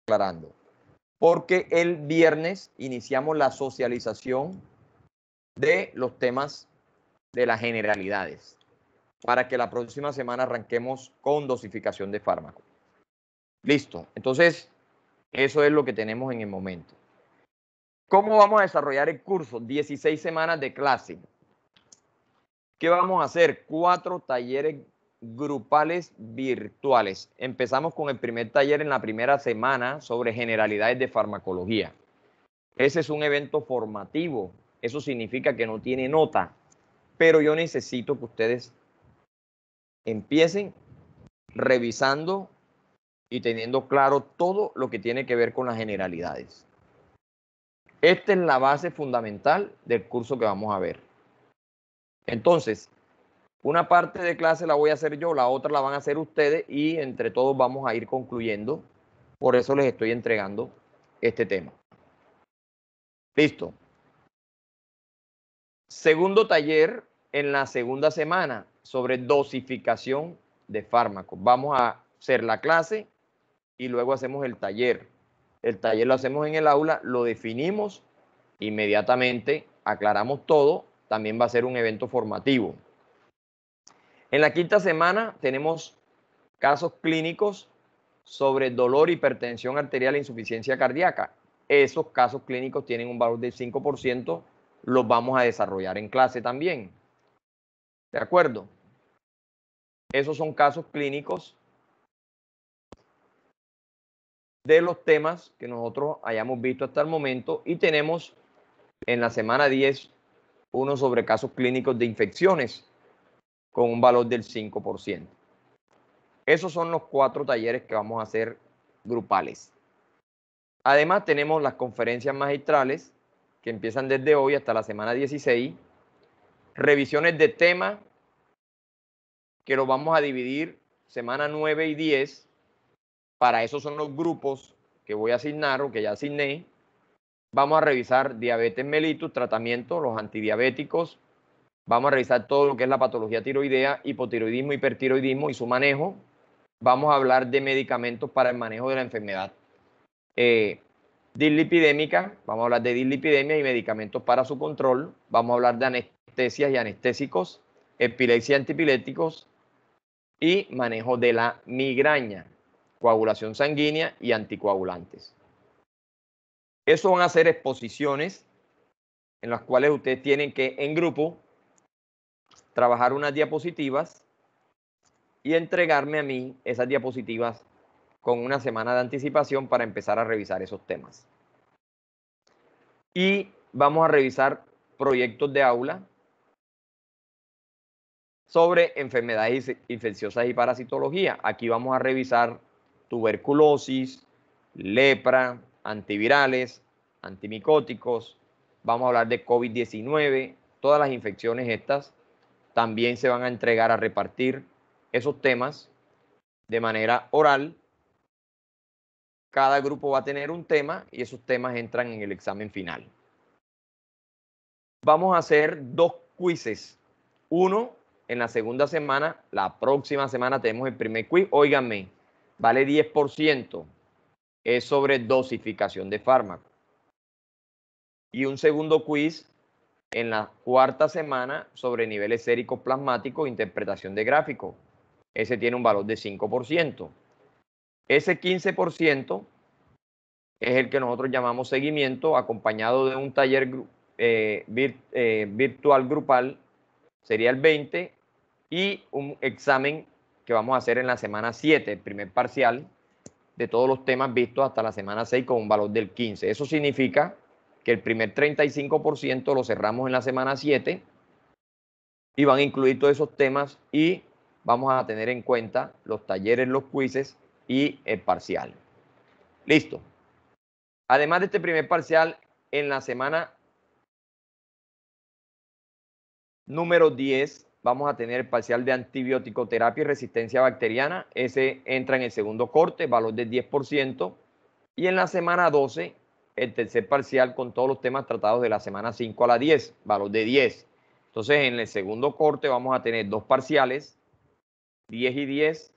aclarando. Porque el viernes iniciamos la socialización de los temas de las generalidades, para que la próxima semana arranquemos con dosificación de fármacos. Listo. Entonces, eso es lo que tenemos en el momento. ¿Cómo vamos a desarrollar el curso? 16 semanas de clase. ¿Qué vamos a hacer? 4 talleres grupales virtuales. Empezamos con el primer taller en la primera semana sobre generalidades de farmacología. Ese es un evento formativo. Eso significa que no tiene nota. Pero yo necesito que ustedes empiecen revisando y teniendo claro todo lo que tiene que ver con las generalidades. Esta es la base fundamental del curso que vamos a ver. Entonces, una parte de clase la voy a hacer yo, la otra la van a hacer ustedes y entre todos vamos a ir concluyendo. Por eso les estoy entregando este tema. Listo. Segundo taller en la segunda semana sobre dosificación de fármacos. Vamos a hacer la clase y luego hacemos el taller. El taller lo hacemos en el aula, lo definimos, inmediatamente aclaramos todo, también va a ser un evento formativo. En la quinta semana tenemos casos clínicos sobre dolor, hipertensión arterial e insuficiencia cardíaca. Esos casos clínicos tienen un valor del 5%, los vamos a desarrollar en clase también. ¿De acuerdo? Esos son casos clínicos de los temas que nosotros hayamos visto hasta el momento y tenemos en la semana 10 uno sobre casos clínicos de infecciones con un valor del 5%. Esos son los 4 talleres que vamos a hacer grupales. Además tenemos las conferencias magistrales que empiezan desde hoy hasta la semana 16, revisiones de tema que lo vamos a dividir semana 9 y 10, para eso son los grupos que voy a asignar o que ya asigné. Vamos a revisar diabetes mellitus, tratamiento, los antidiabéticos, vamos a revisar todo lo que es la patología tiroidea, hipotiroidismo, hipertiroidismo y su manejo. Vamos a hablar de medicamentos para el manejo de la enfermedad dislipidémica, vamos a hablar de dislipidemia y medicamentos para su control. Vamos a hablar de anestesias y anestésicos, epilepsia y antipilépticos y manejo de la migraña, coagulación sanguínea y anticoagulantes. Eso van a ser exposiciones en las cuales ustedes tienen que, en grupo, trabajar unas diapositivas y entregarme a mí esas diapositivas con una semana de anticipación para empezar a revisar esos temas. Y vamos a revisar proyectos de aula sobre enfermedades infecciosas y parasitología. Aquí vamos a revisar tuberculosis, lepra, antivirales, antimicóticos. Vamos a hablar de COVID-19, todas las infecciones estas. También se van a entregar a repartir esos temas de manera oral. Cada grupo va a tener un tema y esos temas entran en el examen final. Vamos a hacer 2 quizzes. Uno en la segunda semana, la próxima semana tenemos el primer quiz. Óiganme, vale 10%. Es sobre dosificación de fármacos. Y un segundo quiz en la cuarta semana sobre niveles séricos plasmáticos e interpretación de gráficos. Ese tiene un valor de 5%. Ese 15% es el que nosotros llamamos seguimiento, acompañado de un taller virtual grupal, sería el 20%, y un examen que vamos a hacer en la semana 7, el primer parcial, de todos los temas vistos hasta la semana 6 con un valor del 15%. Eso significa que el primer 35% lo cerramos en la semana 7 y van a incluir todos esos temas y vamos a tener en cuenta los talleres, los quizzes y el parcial. Listo. Además de este primer parcial, en la semana número 10 vamos a tener el parcial de antibiótico-terapia y resistencia bacteriana. Ese entra en el segundo corte, valor del 10%. Y en la semana 12, el tercer parcial con todos los temas tratados de la semana 5 a la 10, valor de 10. Entonces, en el segundo corte vamos a tener 2 parciales, 10 y 10.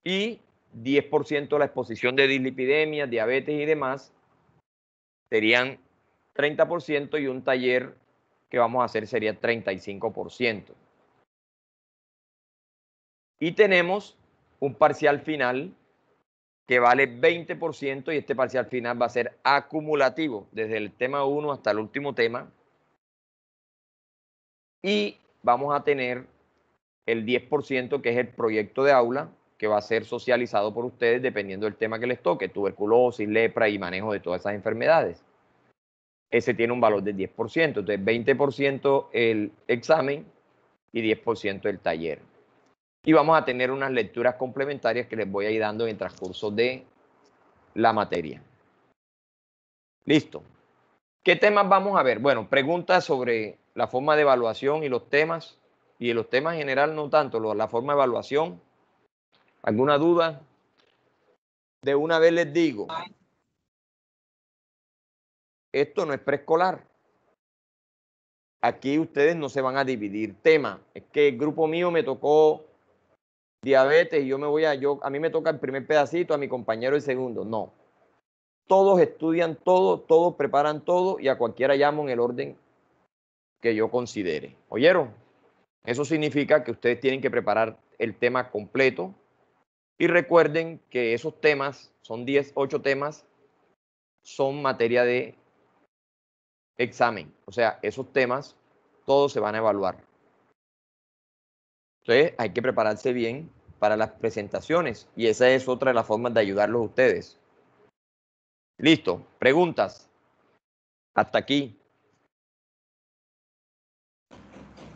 y 10% la exposición de dislipidemias, diabetes y demás, serían 30% y un taller que vamos a hacer sería 35%. Y tenemos un parcial final que vale 20% y este parcial final va a ser acumulativo desde el tema 1 hasta el último tema. Y vamos a tener el 10% que es el proyecto de aula que va a ser socializado por ustedes dependiendo del tema que les toque, tuberculosis, lepra y manejo de todas esas enfermedades. Ese tiene un valor del 10%, entonces 20% el examen y 10% el taller. Y vamos a tener unas lecturas complementarias que les voy a ir dando en el transcurso de la materia. Listo. ¿Qué temas vamos a ver? Bueno, preguntas sobre la forma de evaluación y los temas en general no tanto, la forma de evaluación. ¿Alguna duda? De una vez les digo, esto no es preescolar. Aquí ustedes no se van a dividir temas. Es que el grupo mío me tocó diabetes y a mí me toca el primer pedacito, a mi compañero el segundo. No. Todos estudian todo, todos preparan todo y a cualquiera llamo en el orden que yo considere. ¿Oyeron? Eso significa que ustedes tienen que preparar el tema completo y recuerden que esos temas, son 8 temas, son materia de examen. O sea, esos temas todos se van a evaluar. Entonces hay que prepararse bien para las presentaciones y esa es otra de las formas de ayudarlos a ustedes. Listo, preguntas. Hasta aquí.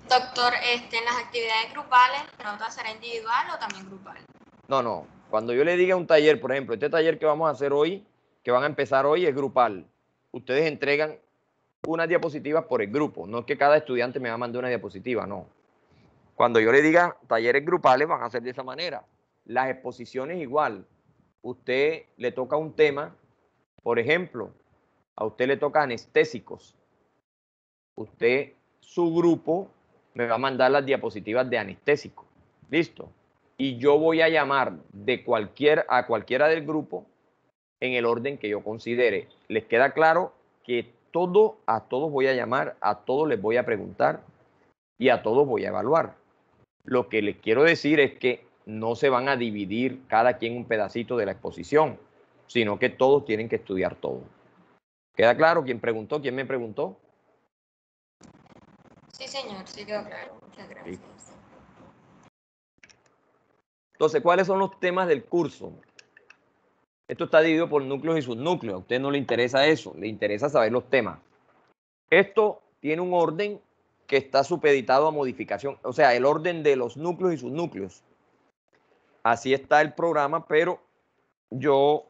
Doctor, en las actividades grupales, ¿la nota será individual o también grupal? No. Cuando yo le diga un taller, por ejemplo, este taller que vamos a hacer hoy, que van a empezar hoy, es grupal. Ustedes entregan unas diapositivas por el grupo. No es que cada estudiante me va a mandar una diapositiva, no. Cuando yo le diga talleres grupales, van a ser de esa manera. Las exposiciones igual. Usted le toca un tema, por ejemplo, a usted le toca anestésicos. Usted, su grupo, me va a mandar las diapositivas de anestésicos. ¿Listo? Y yo voy a llamar a cualquiera del grupo en el orden que yo considere. ¿Les queda claro que a todos voy a llamar, a todos les voy a preguntar y a todos voy a evaluar? Lo que les quiero decir es que no se van a dividir cada quien un pedacito de la exposición, sino que todos tienen que estudiar todo. ¿Queda claro? ¿Quién preguntó? ¿Quién me preguntó? Sí, señor, sí quedó claro. Muchas gracias. Sí. Entonces, ¿cuáles son los temas del curso? Esto está dividido por núcleos y subnúcleos. A usted no le interesa eso, le interesa saber los temas. Esto tiene un orden que está supeditado a modificación, o sea, el orden de los núcleos y subnúcleos. Así está el programa, pero yo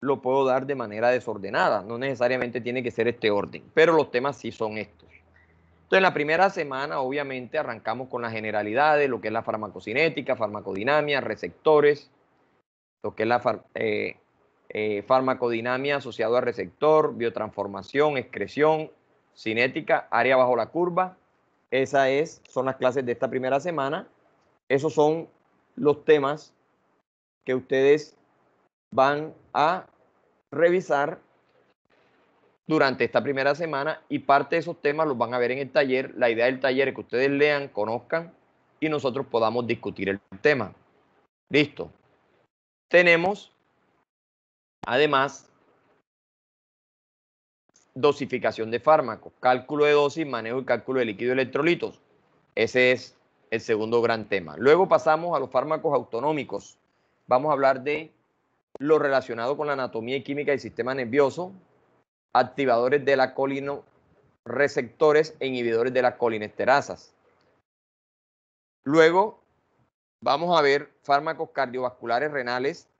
lo puedo dar de manera desordenada. No necesariamente tiene que ser este orden, pero los temas sí son estos. Entonces, en la primera semana, obviamente, arrancamos con las generalidades, lo que es la farmacocinética, farmacodinamia, receptores, lo que es la farmacodinamia asociado a receptor, biotransformación, excreción, cinética, área bajo la curva. Son las clases de esta primera semana. Esos son los temas que ustedes van a revisar durante esta primera semana y parte de esos temas los van a ver en el taller. La idea del taller es que ustedes lean, conozcan y nosotros podamos discutir el tema. Listo. Tenemos, además, dosificación de fármacos, cálculo de dosis, manejo y cálculo de líquido electrolitos. Ese es el segundo gran tema. Luego pasamos a los fármacos autonómicos. Vamos a hablar de lo relacionado con la anatomía y química del sistema nervioso, activadores de la colinoreceptores e inhibidores de las colinesterasas. Luego vamos a ver fármacos cardiovasculares renales.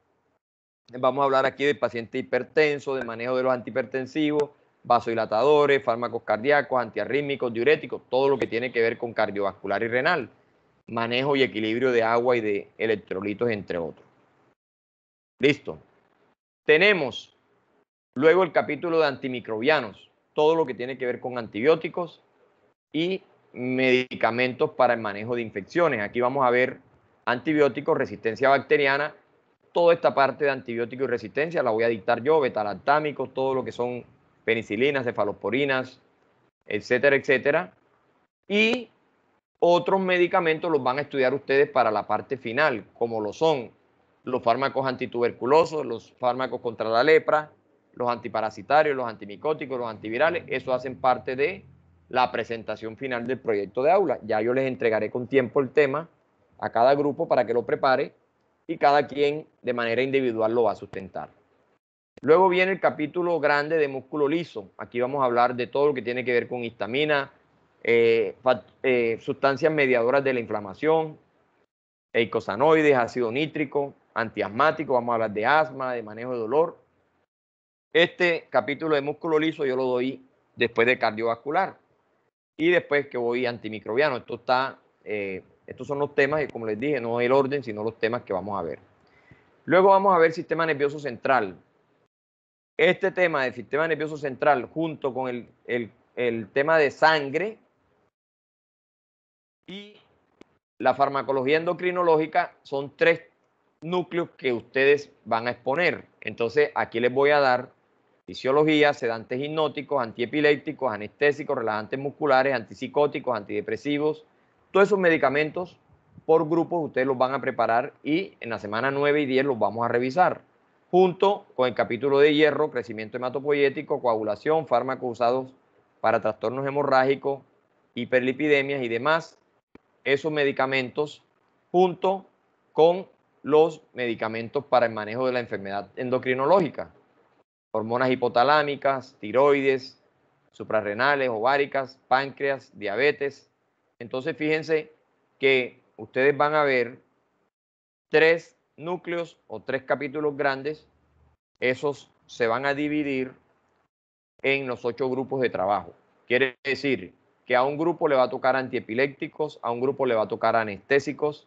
Vamos a hablar aquí del paciente hipertenso, del manejo de los antihipertensivos, vasodilatadores, fármacos cardíacos, antiarrítmicos, diuréticos, todo lo que tiene que ver con cardiovascular y renal, manejo y equilibrio de agua y de electrolitos, entre otros. Listo. Tenemos luego el capítulo de antimicrobianos, todo lo que tiene que ver con antibióticos y medicamentos para el manejo de infecciones. Aquí vamos a ver antibióticos, resistencia bacteriana. Toda esta parte de antibiótico y resistencia la voy a dictar yo, betalactámicos, todo lo que son penicilinas, cefalosporinas, etcétera, etcétera. Y otros medicamentos los van a estudiar ustedes para la parte final, como lo son los fármacos antituberculosos, los fármacos contra la lepra, los antiparasitarios, los antimicóticos, los antivirales. Eso hacen parte de la presentación final del proyecto de aula. Ya yo les entregaré con tiempo el tema a cada grupo para que lo prepare y cada quien de manera individual lo va a sustentar. Luego viene el capítulo grande de músculo liso. Aquí vamos a hablar de todo lo que tiene que ver con histamina, sustancias mediadoras de la inflamación, eicosanoides, ácido nítrico, antiasmático, vamos a hablar de asma, de manejo de dolor. Este capítulo de músculo liso yo lo doy después de cardiovascular y después que voy antimicrobiano. Estos son los temas y, como les dije, no el orden, sino los temas que vamos a ver. Luego vamos a ver sistema nervioso central. Este tema del sistema nervioso central junto con el tema de sangre y la farmacología endocrinológica son tres núcleos que ustedes van a exponer. Entonces, aquí les voy a dar fisiología, sedantes hipnóticos, antiepilépticos, anestésicos, relajantes musculares, antipsicóticos, antidepresivos. Todos esos medicamentos por grupos ustedes los van a preparar y en la semana 9 y 10 los vamos a revisar. Junto con el capítulo de hierro, crecimiento hematopoyético, coagulación, fármacos usados para trastornos hemorrágicos, hiperlipidemias y demás. Esos medicamentos junto con los medicamentos para el manejo de la enfermedad endocrinológica, hormonas hipotalámicas, tiroides, suprarrenales, ováricas, páncreas, diabetes. Entonces fíjense que ustedes van a ver tres núcleos o tres capítulos grandes. Esos se van a dividir en los 8 grupos de trabajo. Quiere decir que a un grupo le va a tocar antiepilépticos, a un grupo le va a tocar anestésicos,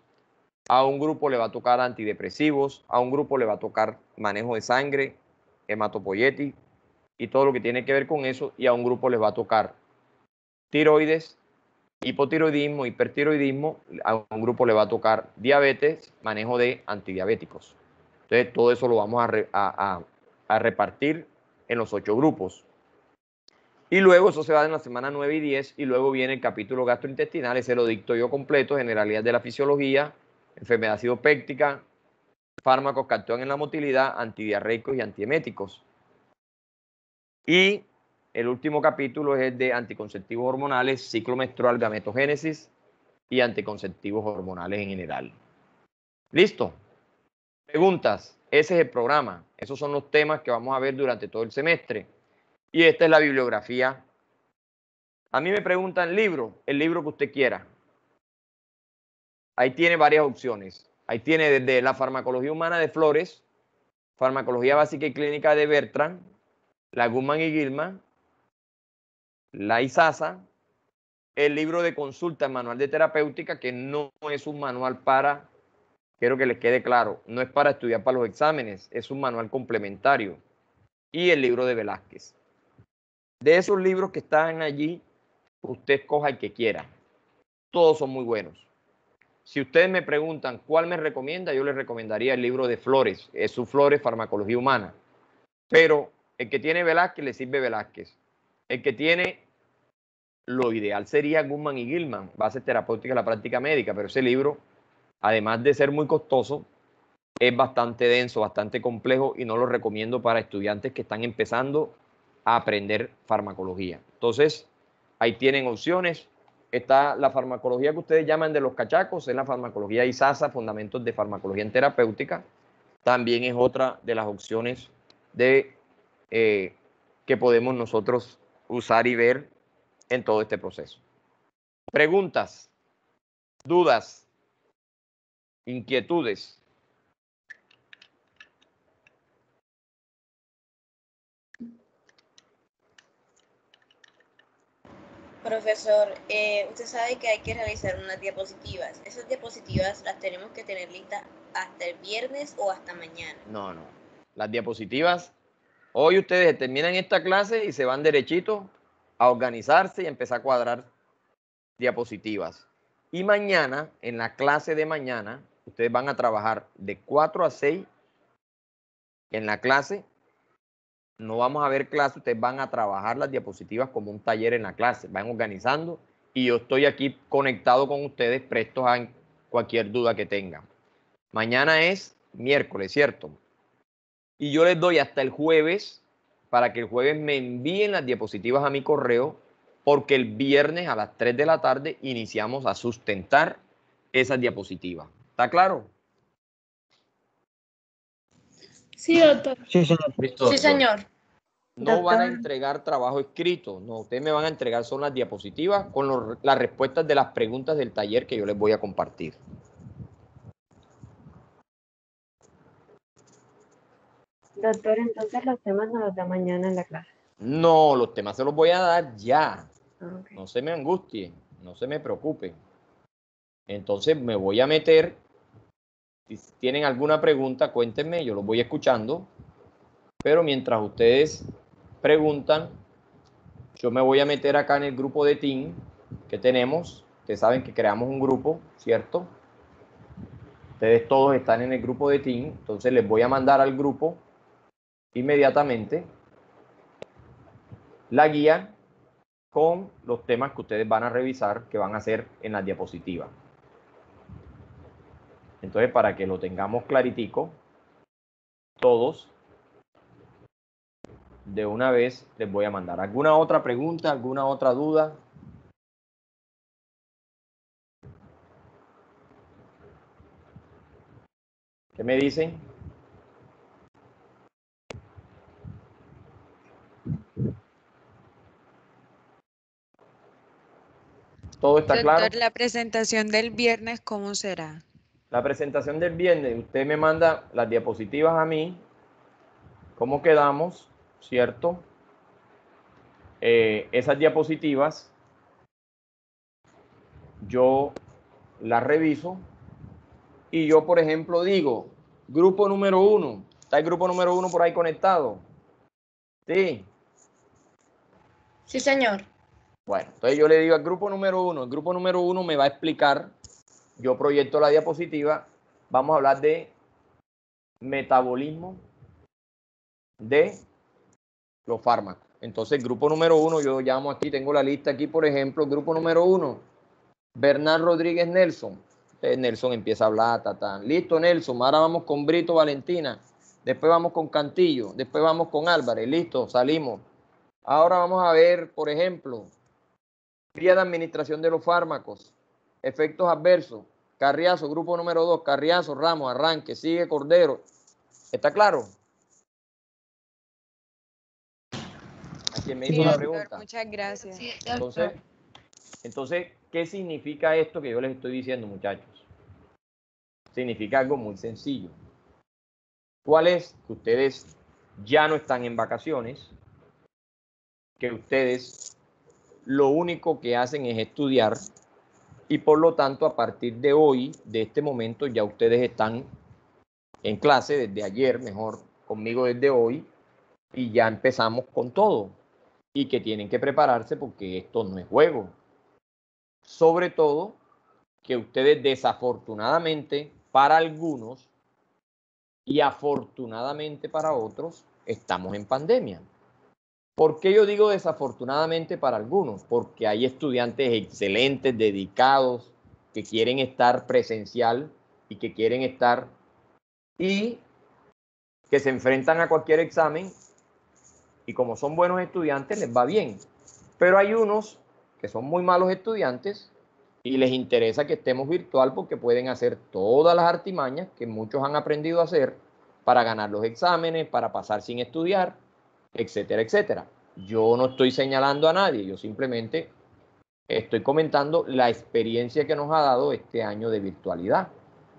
a un grupo le va a tocar antidepresivos, a un grupo le va a tocar manejo de sangre, hematopoietis y todo lo que tiene que ver con eso, y a un grupo les va a tocar tiroides, hipotiroidismo, hipertiroidismo, a un grupo le va a tocar diabetes, manejo de antidiabéticos. Entonces, todo eso lo vamos a repartir en los 8 grupos. Y luego eso se va en la semana 9 y 10 y luego viene el capítulo gastrointestinal, ese lo dicto yo completo, generalidad de la fisiología, enfermedad acidopéctica, fármacos que actúan en la motilidad, antidiarreicos y antieméticos. Y el último capítulo es el de anticonceptivos hormonales, ciclo menstrual, gametogénesis y anticonceptivos hormonales en general. ¿Listo? Preguntas. Ese es el programa. Esos son los temas que vamos a ver durante todo el semestre. Y esta es la bibliografía. A mí me preguntan el libro que usted quiera. Ahí tiene varias opciones. Ahí tiene desde la farmacología humana de Flores, farmacología básica y clínica de Bertrand, la Guzmán y Gilman, la ISASA, el libro de consulta, el manual de terapéutica, que no es un manual para, quiero que les quede claro, no es para estudiar para los exámenes, es un manual complementario. Y el libro de Velázquez. De esos libros que están allí, usted escoja el que quiera. Todos son muy buenos. Si ustedes me preguntan cuál me recomienda, yo les recomendaría el libro de Flores, es su Flores, Farmacología Humana. Pero el que tiene Velázquez le sirve Velázquez. El que tiene, lo ideal sería Guzmán y Gilman, Bases Terapéuticas de la Práctica Médica, pero ese libro, además de ser muy costoso, es bastante denso, bastante complejo y no lo recomiendo para estudiantes que están empezando a aprender farmacología. Entonces, ahí tienen opciones. Está la farmacología que ustedes llaman de los cachacos, es la farmacología ISASA, Fundamentos de Farmacología en Terapéutica. También es otra de las opciones de, que podemos nosotros usar y ver en todo este proceso. Preguntas, dudas, inquietudes. Profesor, usted sabe que hay que realizar unas diapositivas. ¿Esas diapositivas las tenemos que tener listas hasta el viernes o hasta mañana? No. Las diapositivas, hoy ustedes terminan esta clase y se van derechito a organizarse y empezar a cuadrar diapositivas. Y mañana, en la clase de mañana, ustedes van a trabajar de 4 a 6 en la clase. No vamos a ver clase, ustedes van a trabajar las diapositivas como un taller en la clase, van organizando y yo estoy aquí conectado con ustedes, prestos a cualquier duda que tengan. Mañana es miércoles, ¿cierto? Y yo les doy hasta el jueves para que el jueves me envíen las diapositivas a mi correo, porque el viernes a las 3 de la tarde iniciamos a sustentar esas diapositivas. ¿Está claro? Sí, doctor. Sí, señor. Listo, Sí, doctor. señor. No van a Doctor. entregar trabajo escrito, no, ustedes me van a entregar son las diapositivas con las respuestas de las preguntas del taller que yo les voy a compartir. Doctor, entonces los temas nos los da mañana en la clase. No, los temas se los voy a dar ya. Ok. No se me angustien, no se me preocupen. Entonces me voy a meter. Si tienen alguna pregunta, cuéntenme, yo los voy escuchando. Pero mientras ustedes preguntan, yo me voy a meter acá en el grupo de Team que tenemos. Ustedes saben que creamos un grupo, ¿cierto? Ustedes todos están en el grupo de Team, entonces les voy a mandar al grupo inmediatamente la guía con los temas que ustedes van a revisar, que van a hacer en las diapositivas. Entonces, para que lo tengamos claritico, todos, de una vez les voy a mandar. ¿Alguna otra pregunta? ¿Alguna otra duda? ¿Qué me dicen? ¿Todo está claro? Doctor, la presentación del viernes, ¿cómo será? La presentación del viernes, usted me manda las diapositivas a mí, cómo quedamos, ¿cierto? Esas diapositivas, yo las reviso y yo, por ejemplo, digo, grupo número 1, ¿está el grupo número 1 por ahí conectado? Sí. Sí, señor. Bueno, entonces yo le digo al grupo número 1, el grupo número 1 me va a explicar, yo proyecto la diapositiva, vamos a hablar de metabolismo de los fármacos. Entonces, grupo número 1, yo llamo aquí, tengo la lista aquí, por ejemplo, grupo número 1, Bernal Rodríguez Nelson. Entonces, Nelson empieza a hablar, tatán. Listo, Nelson, ahora vamos con Brito Valentina, después vamos con Cantillo, después vamos con Álvarez, listo, salimos. Ahora vamos a ver, por ejemplo, vía de administración de los fármacos, efectos adversos, Carriazo, grupo número 2, Carriazo, Ramos, arranque, sigue Cordero. ¿Está claro? ¿A quién me Sí, hizo la doctor, pregunta? muchas gracias. Sí, doctor. Entonces, ¿qué significa esto que yo les estoy diciendo, muchachos? Significa algo muy sencillo. ¿Cuál es? Que ustedes ya no están en vacaciones, que ustedes lo único que hacen es estudiar y por lo tanto a partir de hoy, de este momento, ya ustedes están en clase desde ayer, mejor conmigo desde hoy, y ya empezamos con todo. Y que tienen que prepararse porque esto no es juego. Sobre todo que ustedes desafortunadamente para algunos y afortunadamente para otros estamos en pandemia. ¿Por qué yo digo desafortunadamente para algunos? Porque hay estudiantes excelentes, dedicados, que quieren estar presencial y que quieren estar y que se enfrentan a cualquier examen y como son buenos estudiantes les va bien. Pero hay unos que son muy malos estudiantes y les interesa que estemos virtual porque pueden hacer todas las artimañas que muchos han aprendido a hacer para ganar los exámenes, para pasar sin estudiar, etcétera, etcétera. Yo no estoy señalando a nadie, yo simplemente estoy comentando la experiencia que nos ha dado este año de virtualidad.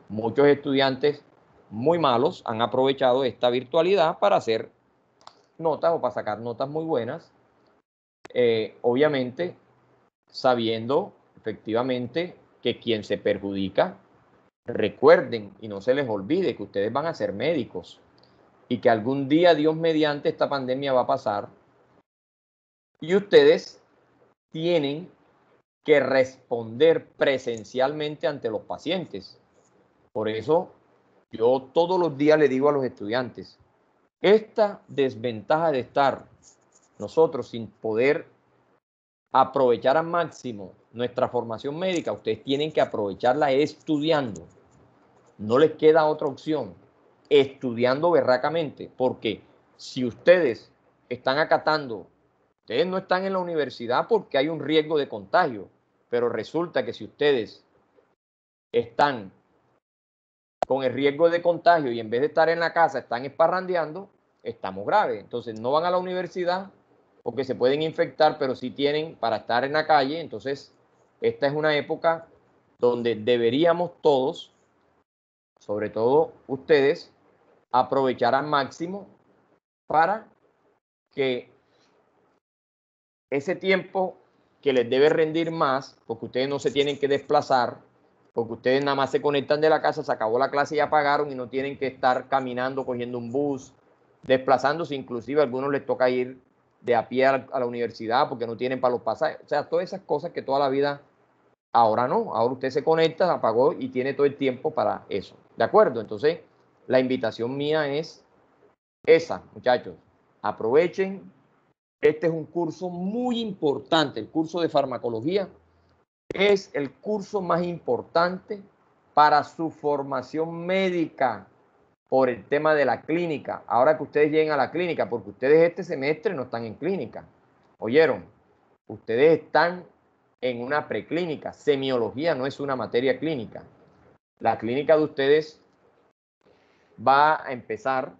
Muchos estudiantes muy malos han aprovechado esta virtualidad para hacer notas o para sacar notas muy buenas, obviamente sabiendo efectivamente que quien se perjudica, recuerden y no se les olvide que ustedes van a ser médicos y que algún día, Dios mediante, esta pandemia va a pasar y ustedes tienen que responder presencialmente ante los pacientes. Por eso yo todos los días le digo a los estudiantes, esta desventaja de estar nosotros sin poder aprovechar al máximo nuestra formación médica, ustedes tienen que aprovecharla estudiando. No les queda otra opción, estudiando berracamente, porque si ustedes están acatando, ustedes no están en la universidad porque hay un riesgo de contagio, pero resulta que si ustedes están con el riesgo de contagio y en vez de estar en la casa están esparrandeando, estamos graves. Entonces no van a la universidad porque se pueden infectar, pero sí tienen para estar en la calle. Entonces esta es una época donde deberíamos todos, sobre todo ustedes, aprovechar al máximo para que ese tiempo que les debe rendir más, porque ustedes no se tienen que desplazar, porque ustedes nada más se conectan de la casa, se acabó la clase y ya pagaron y no tienen que estar caminando, cogiendo un bus, desplazándose, inclusive a algunos les toca ir de a pie a la universidad porque no tienen para los pasajes. O sea, todas esas cosas que toda la vida, ahora no, ahora usted se conecta, apagó y tiene todo el tiempo para eso. ¿De acuerdo? Entonces, la invitación mía es esa, muchachos. Aprovechen. Este es un curso muy importante, el curso de farmacología es el curso más importante para su formación médica por el tema de la clínica. Ahora que ustedes lleguen a la clínica, porque ustedes este semestre no están en clínica, ¿oyeron? Ustedes están en una preclínica. Semiología no es una materia clínica. La clínica de ustedes va a empezar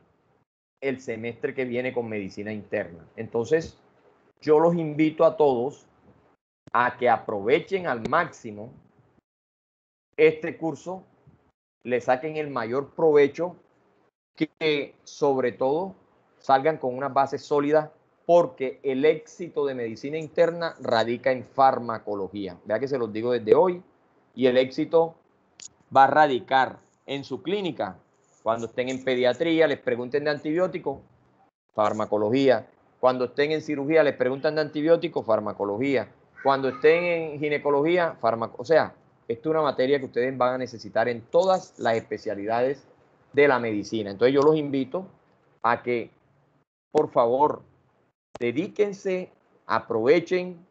el semestre que viene con medicina interna. Entonces, yo los invito a todos a que aprovechen al máximo este curso, le saquen el mayor provecho, que sobre todo salgan con unas bases sólidas, porque el éxito de medicina interna radica en farmacología. Vea que se los digo desde hoy, y el éxito va a radicar en su clínica. Cuando estén en pediatría, les pregunten de antibióticos, farmacología. Cuando estén en cirugía, les preguntan de antibióticos, farmacología. Cuando estén en ginecología, o sea, esto es una materia que ustedes van a necesitar en todas las especialidades de la medicina. Entonces yo los invito a que, por favor, dedíquense, aprovechen,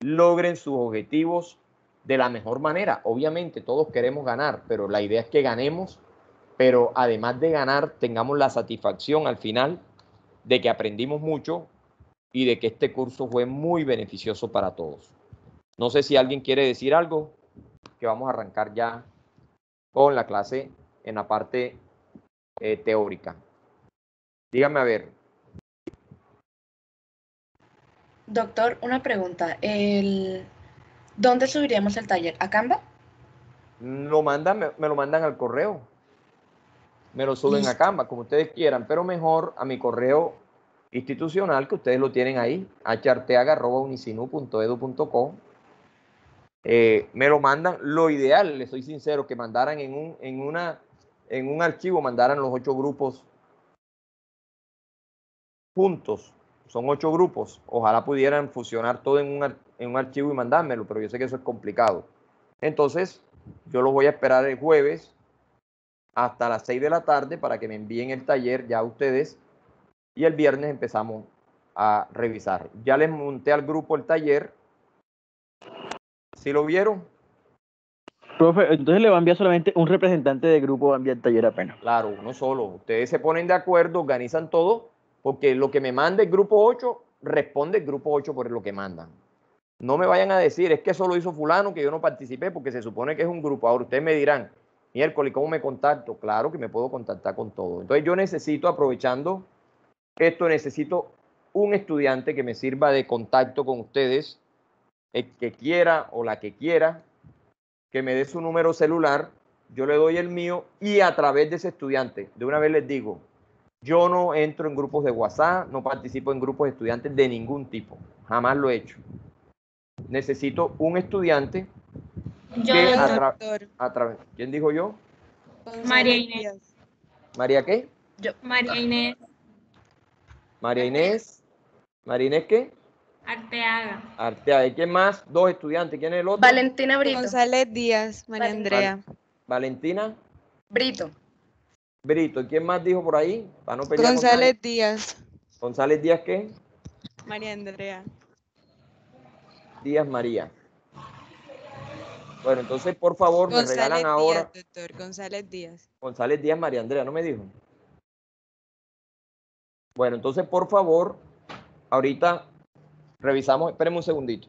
logren sus objetivos de la mejor manera. Obviamente todos queremos ganar, pero la idea es que ganemos, pero además de ganar, tengamos la satisfacción al final de que aprendimos mucho y de que este curso fue muy beneficioso para todos. No sé si alguien quiere decir algo, que vamos a arrancar ya con la clase en la parte teórica. Dígame a ver. Doctor, una pregunta. ¿Dónde subiríamos el taller? ¿A Canva? Me lo mandan al correo. Me lo suben a Canva, como ustedes quieran, pero mejor a mi correo institucional, que ustedes lo tienen ahí, harteaga@unicinu.edu.co. Me lo mandan. Lo ideal, les soy sincero, que mandaran en un archivo, mandaran los 8 grupos juntos. Son 8 grupos. Ojalá pudieran fusionar todo en un archivo y mandármelo, pero yo sé que eso es complicado. Entonces, yo los voy a esperar el jueves hasta las 6 de la tarde para que me envíen el taller ya ustedes, y el viernes empezamos a revisar. Ya les monté al grupo el taller. ¿Sí lo vieron? Profe, entonces le va a enviar solamente un representante del grupo, va a enviar el taller apenas. Claro, uno solo. Ustedes se ponen de acuerdo, organizan todo, porque lo que me manda el grupo 8, responde el grupo 8 por lo que mandan. No me vayan a decir, es que eso lo hizo fulano, que yo no participé, porque se supone que es un grupo. Ahora ustedes me dirán, miércoles, ¿cómo me contacto? Claro que me puedo contactar con todo. Entonces yo necesito, aprovechando esto, necesito un estudiante que me sirva de contacto con ustedes, el que quiera o la que quiera, que me dé su número celular, yo le doy el mío, y a través de ese estudiante, de una vez les digo, yo no entro en grupos de WhatsApp, no participo en grupos de estudiantes de ningún tipo, jamás lo he hecho. Necesito un estudiante Yo, que doctor. a través, ¿quién dijo yo? María Inés. ¿María qué? María Inés María Inés. ¿María Inés qué? Arteaga. Arteaga. ¿Y quién más? 2 estudiantes. ¿Quién es el otro? Valentina Brito. González Díaz, María Valentina. Andrea. Valentina. Brito. Brito. ¿Y quién más dijo por ahí? Para no pelear con nadie. González Díaz. González Díaz, ¿qué? María Andrea. Díaz María. Bueno, entonces, por favor, me regalan González ahora Díaz, doctor. González Díaz. González Díaz María Andrea, ¿no me dijo? Bueno, entonces, por favor, ahorita revisamos, espérenme un segundito.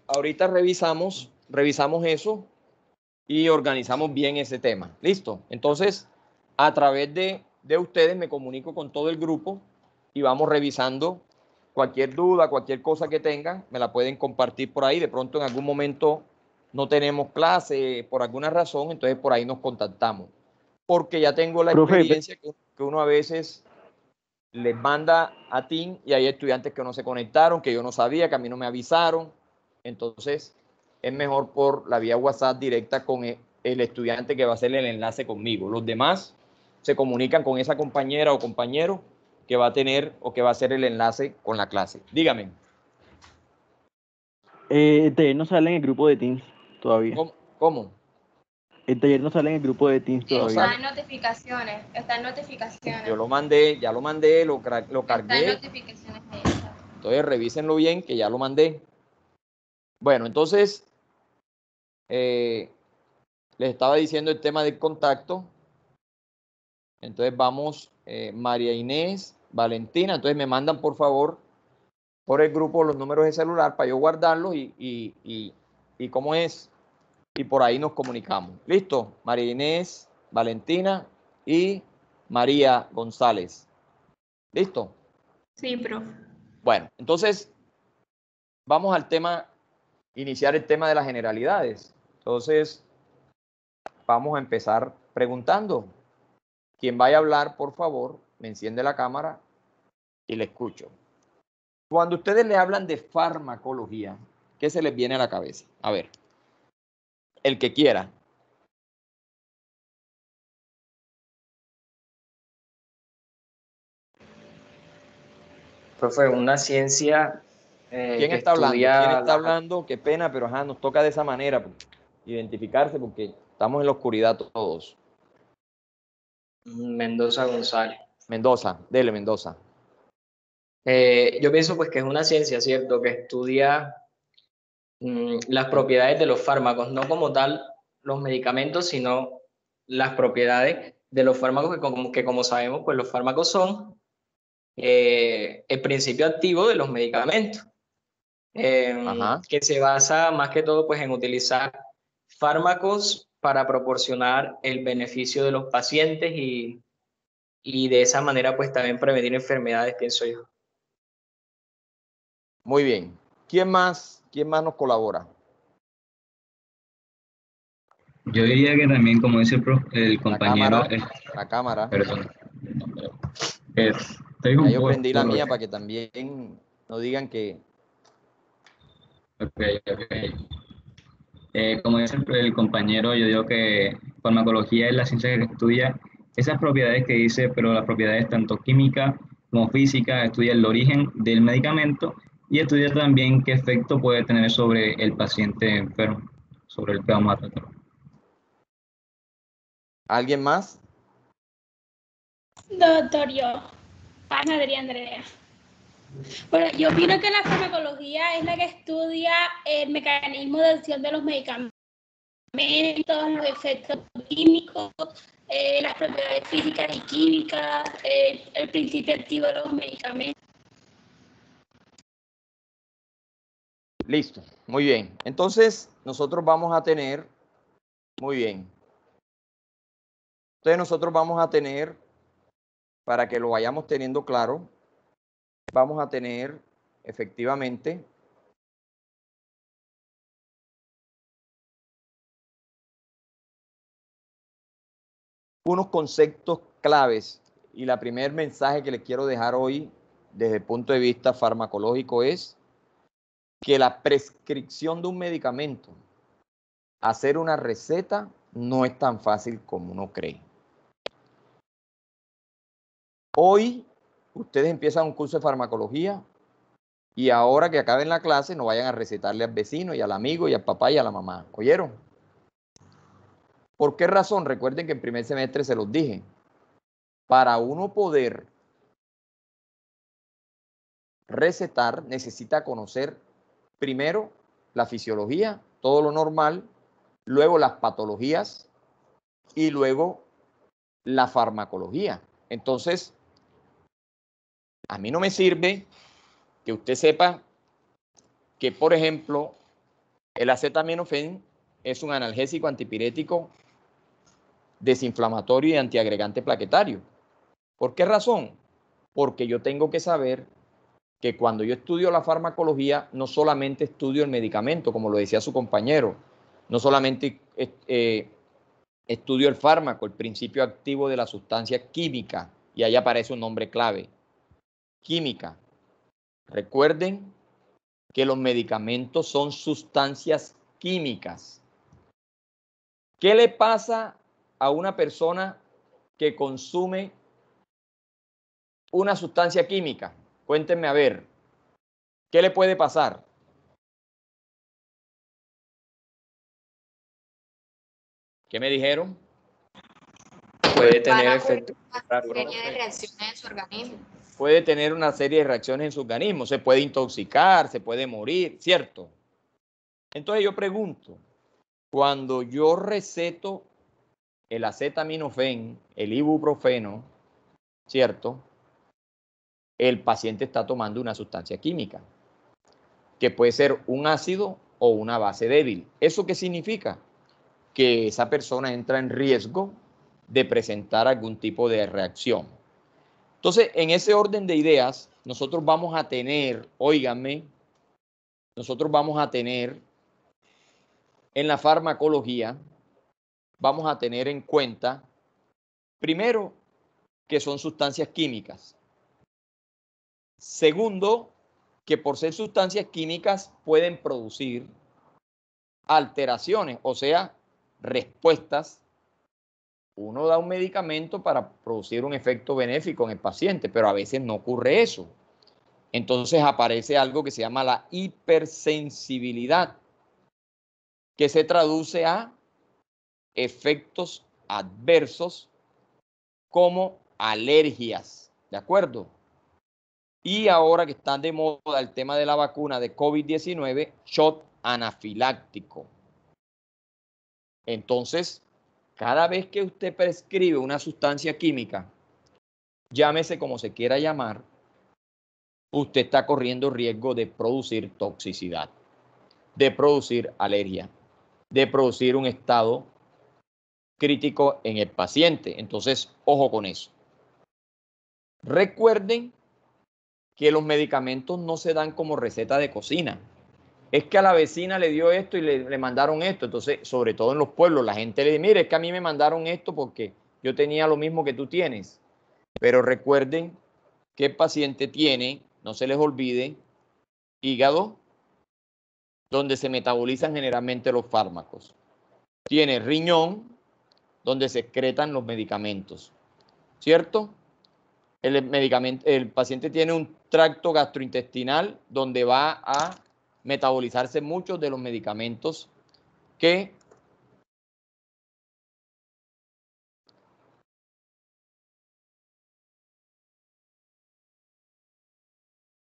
Ahorita revisamos eso y organizamos bien ese tema. ¿Listo? Entonces, a través de ustedes me comunico con todo el grupo y vamos revisando cualquier duda, cualquier cosa que tengan, me la pueden compartir por ahí. De pronto en algún momento no tenemos clase por alguna razón, entonces por ahí nos contactamos. Porque ya tengo la Profe, experiencia que uno a veces les manda a Team y hay estudiantes que no se conectaron, que yo no sabía, que a mí no me avisaron. Entonces, es mejor por la vía WhatsApp directa con el estudiante que va a hacer el enlace conmigo. Los demás se comunican con esa compañera o compañero que va a tener o que va a hacer el enlace con la clase. Dígame. el taller no sale en el grupo de Teams todavía. ¿Cómo? El taller no sale en el grupo de Teams No todavía. sale. Está en notificaciones, está en notificaciones. Yo lo mandé, ya lo mandé, lo Está en cargué. notificaciones de esa. Entonces, revísenlo bien, que ya lo mandé. Bueno, entonces, les estaba diciendo el tema del contacto. Entonces vamos, María Inés, Valentina. Entonces me mandan por favor por el grupo los números de celular para yo guardarlos y cómo es. Y por ahí nos comunicamos. ¿Listo? María Inés, Valentina y María González. ¿Listo? Sí, profe. Bueno, entonces vamos al tema, iniciar el tema de las generalidades. Entonces vamos a empezar preguntando. Quien vaya a hablar, por favor, me enciende la cámara y le escucho. Cuando ustedes le hablan de farmacología, ¿qué se les viene a la cabeza? A ver, el que quiera. Profe, una ciencia ¿Quién que está hablando? ¿Quién estudia está hablando? Qué pena, pero ajá, nos toca de esa manera identificarse porque estamos en la oscuridad todos. Mendoza González. Mendoza, dele Mendoza. Yo pienso pues que es una ciencia, ¿cierto? Que estudia las propiedades de los fármacos, no como tal los medicamentos, sino las propiedades de los fármacos que como sabemos, pues los fármacos son el principio activo de los medicamentos, Ajá. que se basa más que todo pues en utilizar fármacos para proporcionar el beneficio de los pacientes y de esa manera pues también prevenir enfermedades, pienso yo. Muy bien. ¿Quién más nos colabora? Yo diría que también, como dice el compañero, La cámara. perdón, estoy Ya un yo poco prendí la oscuro. mía para que también no digan que... Ok. Como dice el compañero, yo digo que farmacología es la ciencia que estudia esas propiedades que dice, pero las propiedades tanto químicas como físicas, estudia el origen del medicamento y estudia también qué efecto puede tener sobre el paciente enfermo, sobre el que vamos a tratar. ¿Alguien más? Doctor, María Andrea. Bueno, yo opino que la farmacología es la que estudia el mecanismo de acción de los medicamentos, los efectos químicos, las propiedades físicas y químicas, el principio activo de los medicamentos. Listo, muy bien. Entonces, nosotros vamos a tener, muy bien. Entonces, nosotros vamos a tener, para que lo vayamos teniendo claro, vamos a tener efectivamente unos conceptos claves. Y la primer mensaje que les quiero dejar hoy desde el punto de vista farmacológico es que la prescripción de un medicamento, hacer una receta, no es tan fácil como uno cree. Hoy ustedes empiezan un curso de farmacología Y ahora que acaben la clase, no vayan a recetarle al vecino y al amigo y al papá y a la mamá. ¿Oyeron? ¿Por qué razón? Recuerden que en primer semestre se los dije. Para uno poder recetar, necesita conocer primero la fisiología, todo lo normal, luego las patologías y luego la farmacología. Entonces, a mí no me sirve que usted sepa que, por ejemplo, el acetaminofén es un analgésico antipirético, desinflamatorio y antiagregante plaquetario. ¿Por qué razón? Porque yo tengo que saber que cuando yo estudio la farmacología, no solamente estudio el medicamento, como lo decía su compañero, no solamente estudio el fármaco, el principio activo de la sustancia química, y ahí aparece un nombre clave, química. Recuerden que los medicamentos son sustancias químicas. ¿Qué le pasa a una persona que consume una sustancia química? Cuéntenme a ver, ¿qué le puede pasar? ¿Qué me dijeron? Puede tener efectos Serie de reacciones en su organismo. Puede tener una serie de reacciones en su organismo, se puede intoxicar, se puede morir, ¿cierto? Entonces yo pregunto, cuando yo receto el acetaminofén, el ibuprofeno, ¿cierto? El paciente está tomando una sustancia química, que puede ser un ácido o una base débil. ¿Eso qué significa? Que esa persona entra en riesgo de presentar algún tipo de reacción. Entonces, en ese orden de ideas, nosotros vamos a tener, óiganme, nosotros vamos a tener en la farmacología, vamos a tener en cuenta, primero, que son sustancias químicas. Segundo, que por ser sustancias químicas pueden producir alteraciones, o sea, respuestas. Uno da un medicamento para producir un efecto benéfico en el paciente, pero a veces no ocurre eso. Entonces aparece algo que se llama la hipersensibilidad, que se traduce a efectos adversos como alergias, ¿de acuerdo? Y ahora que está de moda el tema de la vacuna de COVID-19, shot anafiláctico. Entonces, cada vez que usted prescribe una sustancia química, llámese como se quiera llamar, usted está corriendo riesgo de producir toxicidad, de producir alergia, de producir un estado crítico en el paciente. Entonces, ojo con eso. Recuerden que los medicamentos no se dan como receta de cocina. Es que a la vecina le dio esto y le mandaron esto. Entonces, sobre todo en los pueblos, la gente le dice, mire, es que a mí me mandaron esto porque yo tenía lo mismo que tú tienes. Pero recuerden que el paciente tiene, no se les olvide, hígado, donde se metabolizan generalmente los fármacos. Tiene riñón, donde se excretan los medicamentos, ¿cierto? El paciente tiene un tracto gastrointestinal donde va a metabolizarse muchos de los medicamentos que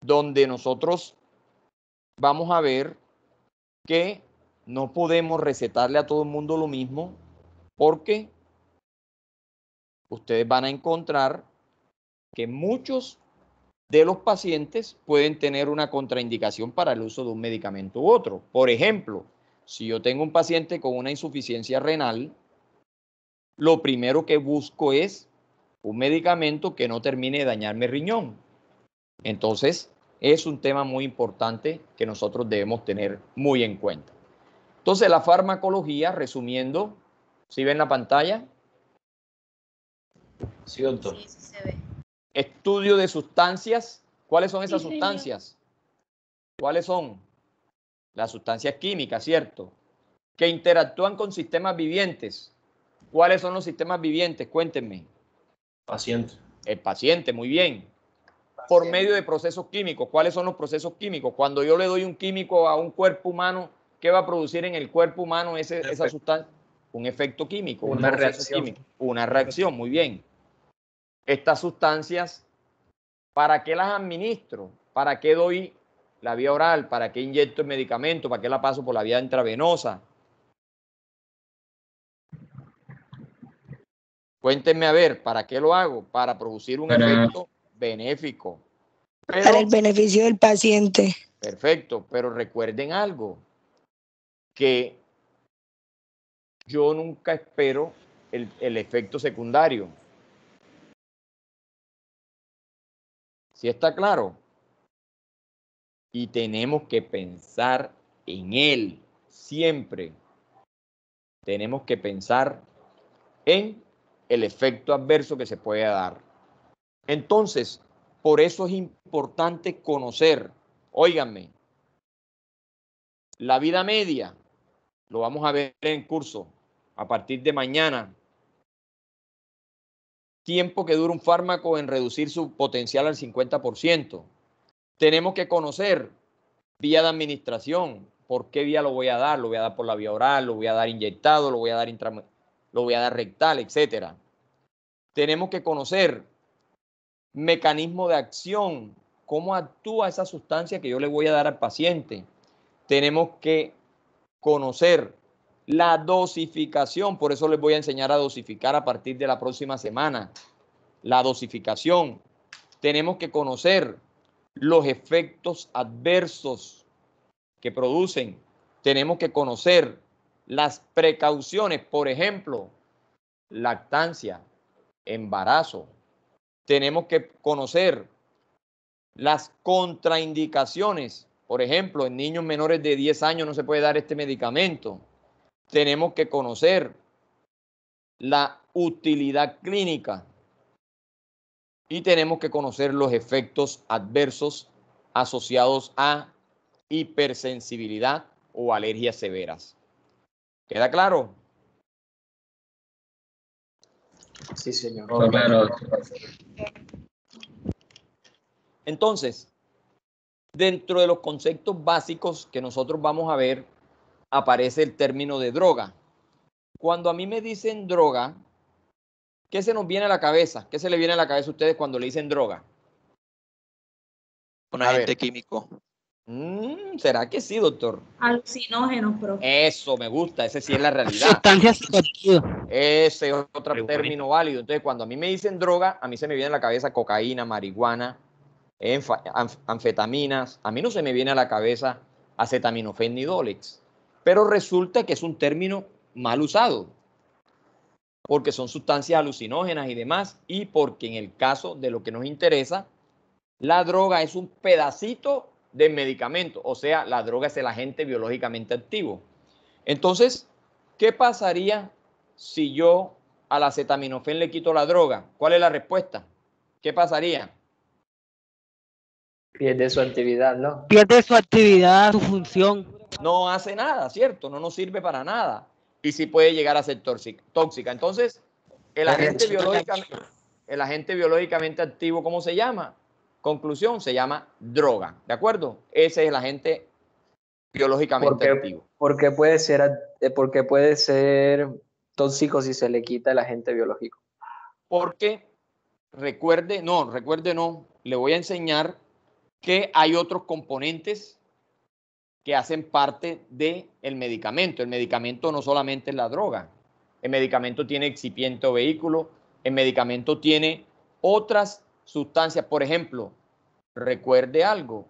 donde nosotros vamos a ver que no podemos recetarle a todo el mundo lo mismo porque ustedes van a encontrar que muchos de los pacientes pueden tener una contraindicación para el uso de un medicamento u otro. Por ejemplo, si yo tengo un paciente con una insuficiencia renal, lo primero que busco es un medicamento que no termine de dañarme el riñón. Entonces, es un tema muy importante que nosotros debemos tener muy en cuenta. Entonces, la farmacología, resumiendo, ¿sí ven la pantalla? Sí, doctor. Sí, sí se ve. Estudio de sustancias. ¿Cuáles son esas sustancias? ¿Cuáles son? Las sustancias químicas, ¿cierto? Que interactúan con sistemas vivientes. ¿Cuáles son los sistemas vivientes? Cuéntenme. Paciente. El paciente, muy bien. por medio de procesos químicos. ¿Cuáles son los procesos químicos? Cuando yo le doy un químico a un cuerpo humano, ¿qué va a producir en el cuerpo humano esa sustancia? Un efecto químico, Una un proceso reacción. químico, una reacción, muy bien. Estas sustancias, ¿para qué las administro? ¿Para qué doy la vía oral? ¿Para qué inyecto el medicamento? ¿Para qué la paso por la vía intravenosa? Cuéntenme a ver, ¿para qué lo hago? Para producir un efecto benéfico. Para el beneficio del paciente. Perfecto, pero recuerden algo, que yo nunca espero el efecto secundario. ¿Sí está claro? Y tenemos que pensar en él siempre. Tenemos que pensar en el efecto adverso que se puede dar. Entonces, por eso es importante conocer, óiganme, la vida media, lo vamos a ver en curso a partir de mañana. Tiempo que dura un fármaco en reducir su potencial al 50%. Tenemos que conocer vía de administración. ¿Por qué vía lo voy a dar? Lo voy a dar por la vía oral, lo voy a dar inyectado, lo voy a dar rectal, etcétera. Tenemos que conocer mecanismo de acción, cómo actúa esa sustancia que yo le voy a dar al paciente. Tenemos que conocer la dosificación, por eso les voy a enseñar a dosificar a partir de la próxima semana. La dosificación. Tenemos que conocer los efectos adversos que producen. Tenemos que conocer las precauciones, por ejemplo, lactancia, embarazo. Tenemos que conocer las contraindicaciones. Por ejemplo, en niños menores de 10 años no se puede dar este medicamento. Tenemos que conocer la utilidad clínica y tenemos que conocer los efectos adversos asociados a hipersensibilidad o alergias severas. ¿Queda claro? Sí, señor. Claro. Entonces, dentro de los conceptos básicos que nosotros vamos a ver, aparece el término de droga. Cuando a mí me dicen droga, ¿qué se nos viene a la cabeza? ¿Qué se le viene a la cabeza a ustedes cuando le dicen droga? Un agente químico. ¿Será que sí, doctor? Alucinógenos, profe. Eso me gusta, ese sí es la realidad. Sustancias psicoactivas. Ese es otro término válido. Entonces, cuando a mí me dicen droga, a mí se me viene a la cabeza cocaína, marihuana, anfetaminas. A mí no se me viene a la cabeza acetaminofén ni Dolex. Pero resulta que es un término mal usado, porque son sustancias alucinógenas y demás, y porque en el caso de lo que nos interesa, la droga es un pedacito de medicamento, o sea, la droga es el agente biológicamente activo. Entonces, ¿qué pasaría si yo al acetaminofén le quito la droga? ¿Cuál es la respuesta? ¿Qué pasaría? Pierde su actividad, ¿no? Pierde su actividad, su función. No hace nada, ¿cierto? No nos sirve para nada. Y sí puede llegar a ser tóxica. Entonces, el agente biológicamente activo, ¿cómo se llama? Conclusión, se llama droga, ¿de acuerdo? Ese es el agente biológicamente activo. Porque puede ser tóxico si se le quita el agente biológico. Porque recuerde no, le voy a enseñar que hay otros componentes que hacen parte del medicamento. El medicamento no solamente es la droga. El medicamento tiene excipiente o vehículo. El medicamento tiene otras sustancias. Por ejemplo, recuerde algo,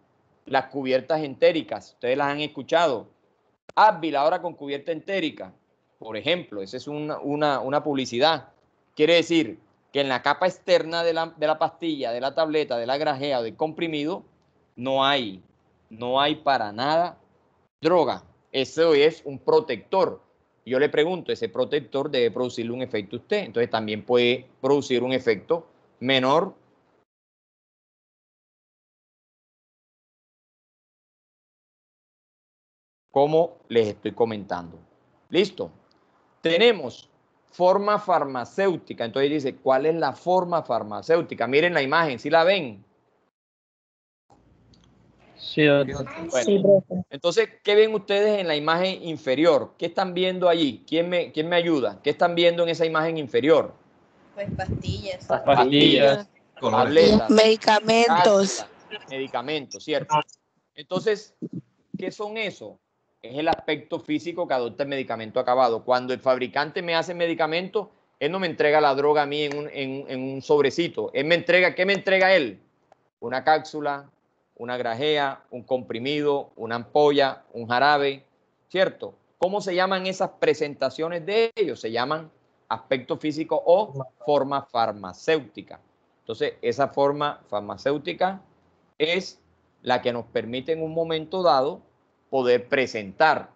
las cubiertas entéricas. Ustedes las han escuchado. Advil ahora con cubierta entérica. Por ejemplo, esa es una publicidad. Quiere decir que en la capa externa de la pastilla, de la tableta, de la grajea o del comprimido, no hay para nada droga. Eso es un protector. Yo le pregunto, ese protector debe producirle un efecto a usted. Entonces también puede producir un efecto menor. Como les estoy comentando. ¿Listo? Tenemos forma farmacéutica. Entonces dice, ¿cuál es la forma farmacéutica? Miren la imagen, ¿sí la ven? Sí, doctor. Bueno, Sí, profe. entonces, ¿qué ven ustedes en la imagen inferior? ¿Qué están viendo allí? ¿Quién me ayuda? ¿Qué están viendo en esa imagen inferior? Pues pastillas. Pastillas. Tabletas, Medicamentos. cápsulas, medicamentos, ¿cierto? Entonces, ¿qué son eso? Es el aspecto físico que adopta el medicamento acabado. Cuando el fabricante me hace medicamento, él no me entrega la droga a mí en un sobrecito. Él me entrega, ¿qué me entrega él? Una cápsula, una grajea, un comprimido, una ampolla, un jarabe, ¿cierto? ¿Cómo se llaman esas presentaciones de ellos? Se llaman aspecto físico o forma farmacéutica. Entonces, esa forma farmacéutica es la que nos permite en un momento dado poder presentar.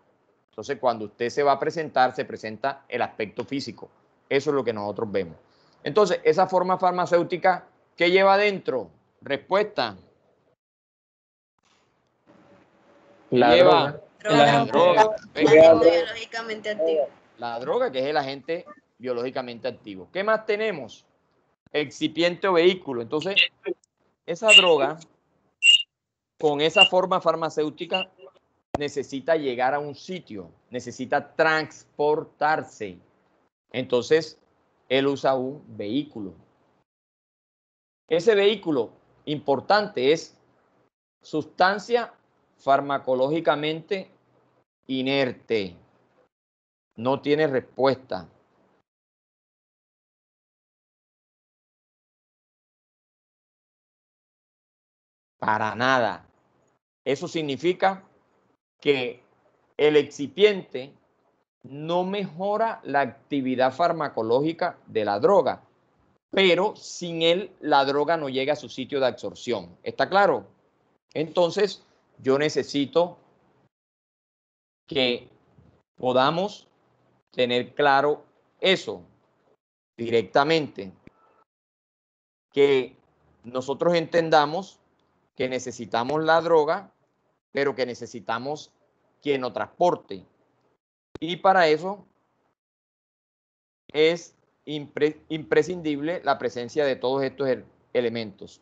Entonces, cuando usted se va a presentar, se presenta el aspecto físico. Eso es lo que nosotros vemos. Entonces, esa forma farmacéutica, ¿qué lleva adentro? Respuesta. La lleva droga. la droga. Agente biológicamente activo. La droga, que es el agente biológicamente activo. ¿Qué más tenemos? Excipiente o vehículo. Entonces, esa droga, con esa forma farmacéutica, necesita llegar a un sitio, necesita transportarse. Entonces, él usa un vehículo. Ese vehículo importante es sustancia farmacológicamente inerte. No tiene respuesta. Para nada. Eso significa que el excipiente no mejora la actividad farmacológica de la droga, pero sin él la droga no llega a su sitio de absorción. ¿Está claro? Entonces, yo necesito que podamos tener claro eso directamente, que nosotros entendamos que necesitamos la droga, pero que necesitamos quien lo transporte. Y para eso es imprescindible la presencia de todos estos elementos.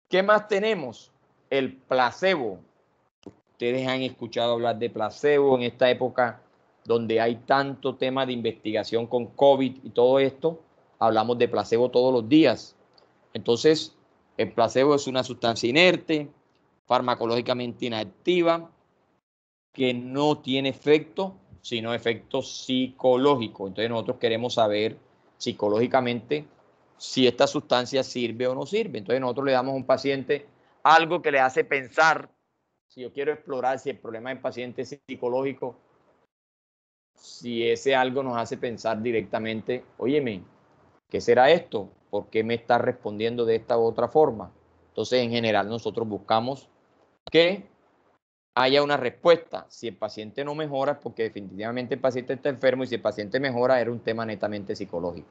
¿Qué más tenemos? El placebo. Ustedes han escuchado hablar de placebo en esta época donde hay tanto tema de investigación con COVID y todo esto. Hablamos de placebo todos los días. Entonces, el placebo es una sustancia inerte, farmacológicamente inactiva, que no tiene efecto, sino efecto psicológico. Entonces, nosotros queremos saber psicológicamente si esta sustancia sirve o no sirve. Entonces, nosotros le damos a un paciente algo que le hace pensar. Si yo quiero explorar si el problema del paciente es psicológico, si ese algo nos hace pensar directamente, óyeme, ¿qué será esto? ¿Por qué me está respondiendo de esta u otra forma? Entonces, en general, nosotros buscamos que haya una respuesta. Si el paciente no mejora, es porque definitivamente el paciente está enfermo, y si el paciente mejora, era un tema netamente psicológico.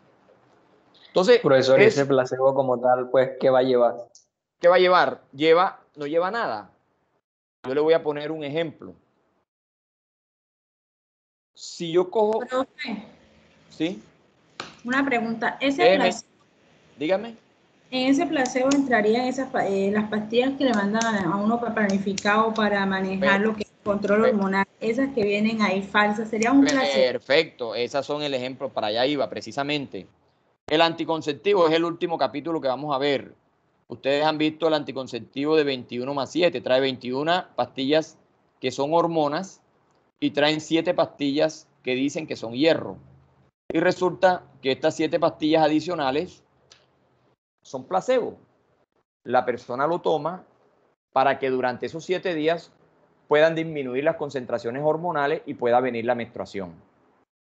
Entonces, profesor, ese placebo como tal, pues, ¿qué va a llevar? ¿Qué va a llevar? No lleva nada. Yo le voy a poner un ejemplo. Si yo cojo... Profe, ¿Sí? una pregunta. Dígame. ¿En ese placebo entrarían las pastillas que le mandan a uno para planificado para manejar lo que es el control hormonal? Esas que vienen ahí falsas, ¿sería un placebo? Perfecto, esas son el ejemplo, para allá iba precisamente. El anticonceptivo es el último capítulo que vamos a ver. Ustedes han visto el anticonceptivo de 21+7, trae 21 pastillas que son hormonas y traen 7 pastillas que dicen que son hierro. Y resulta que estas 7 pastillas adicionales son placebo. La persona lo toma para que durante esos 7 días puedan disminuir las concentraciones hormonales y pueda venir la menstruación.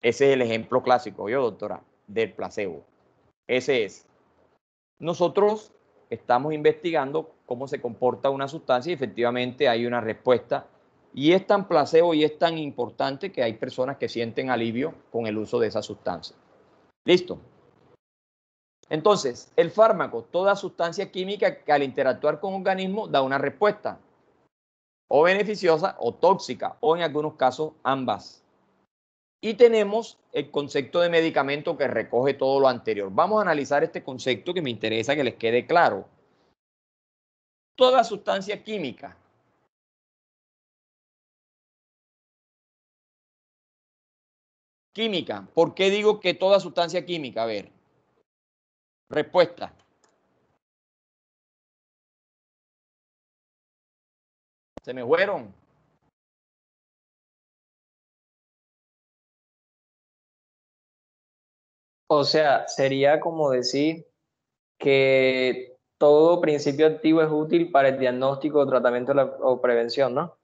Ese es el ejemplo clásico, yo, doctora, del placebo. Ese es. Nosotros estamos investigando cómo se comporta una sustancia y efectivamente hay una respuesta. Y es tan placebo y es tan importante que hay personas que sienten alivio con el uso de esa sustancia. ¿Listo? Entonces, el fármaco, toda sustancia química que al interactuar con un organismo da una respuesta. O beneficiosa o tóxica, o en algunos casos ambas. Y tenemos el concepto de medicamento que recoge todo lo anterior. Vamos a analizar este concepto que me interesa que les quede claro. Toda sustancia química ¿Por qué digo que toda sustancia química? A ver. Respuesta. ¿Se me fueron? O sea, sería como decir que todo principio activo es útil para el diagnóstico, tratamiento o prevención, ¿no?